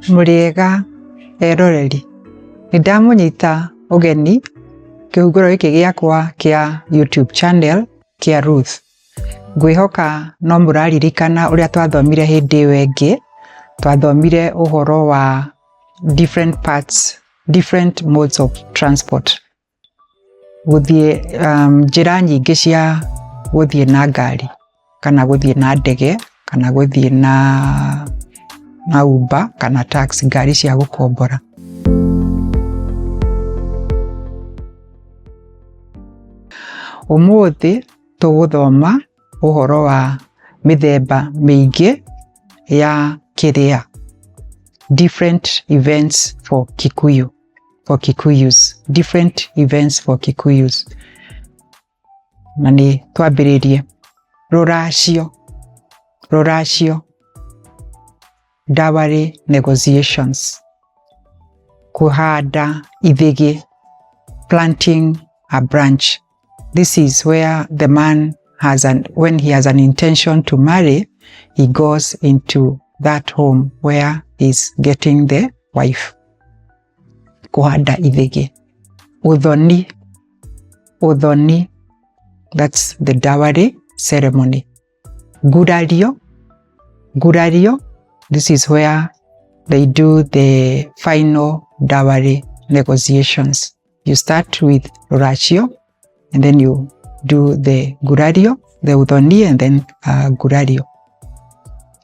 Muriega eroreri. Nidamunyita ugeni kihuguro giki giakwa kia YouTube channel kia Ruth. Ngwihoka no muraririkana uria twathomire hindi iyo ingi. Twathomire uhoro wa different modes of transport. Guthie njira nyingi cia guthie na ngari, kana guthie na ndege, kana guthie na Uber, kana taxi, ngari cia gukombora. Umuthi tuguthoma uhoro wa mithemba mingi ya kiria. Different events for Kikuyus. Different events for Kikuyus. Nani twambiririe. Ruracio. Dowry negotiations. Kuhada ithigi. Planting a branch. This is where the man when he has an intention to marry, he goes into that home where he's getting the wife. Kuhada ithigi. Udhoni. That's the dowry ceremony. Gurario. This is where they do the final dowry negotiations. You start with Ruracio, and then you do the Gurario, the Udhoni, and then Gurario.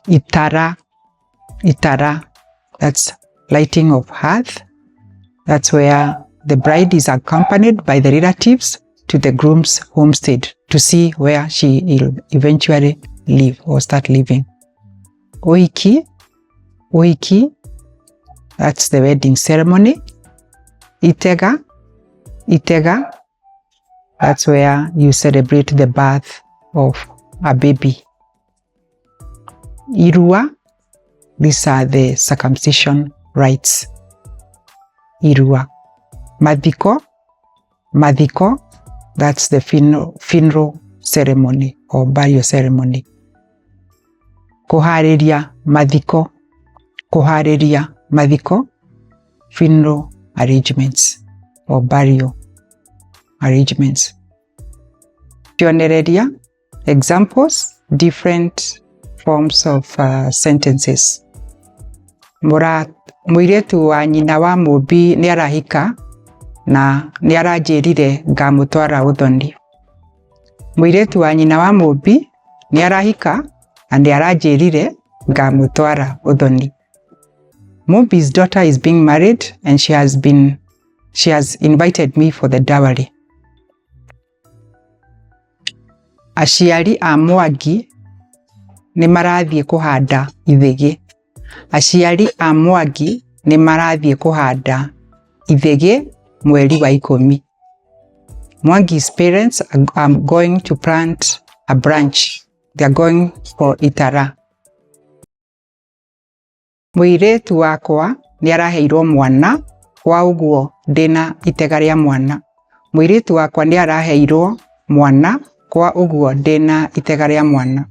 Itara. That's lighting of hearth. That's where the bride is accompanied by the relatives to the groom's homestead to see where she will eventually live or start living. Oiki. That's the wedding ceremony. Itega. That's where you celebrate the birth of a baby. Irua. These are the circumcision rites. Irua. Madhiko. That's the funeral ceremony or burial ceremony. Kohareria madhiko. Funeral arrangements or burial arrangements. Pionereria. Examples. Different forms of sentences. Muiretu wa nyina wa Mubi niarahika na niaranjirire ngamutwara Udhoni. Muiretu wa nyina wa Mubi niarahika na niaranjirire ngamutwara Udhoni. Mubi's daughter is being married and she has invited me for the dowry. Aciari a Mwangi ni marathie kuhanda ithigi. Aciari a Mwangi ni marathie kuhanda ithigi mweri wa 10. Mwangi's parents are going to plant a branch. They are going for Itara. Muiretu wakwa ni araheirwo mwana kwa uguo ndina itega ria mwana. Muiretu wakwa ni araheirwo mwana kwa uguo ndina itega ria mwana.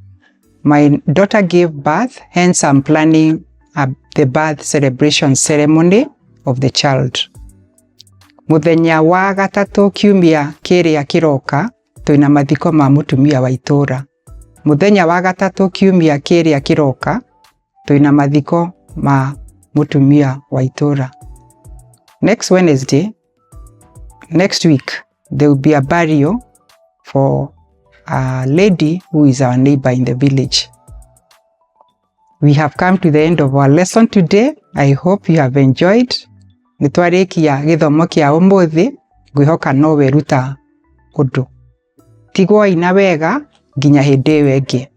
My daughter gave birth, hence I'm planning the birth celebration ceremony of the child. Muthenya wa gatatu kiumia kiria kiroka tuina mathiko ma mutumia wa itura. Muthenya wa gatatu kiumia kiria kiroka tuina mathiko ma mutumia wa itura. Next week, there will be a burial for a lady who is our neighbor in the village. We have come to the end of our lesson today. I hope you have enjoyed. Nitwarekia githomo kia umuthi, ngwihoka no weruta undu. Tigwo ina wega nginya hindi iyo ingi.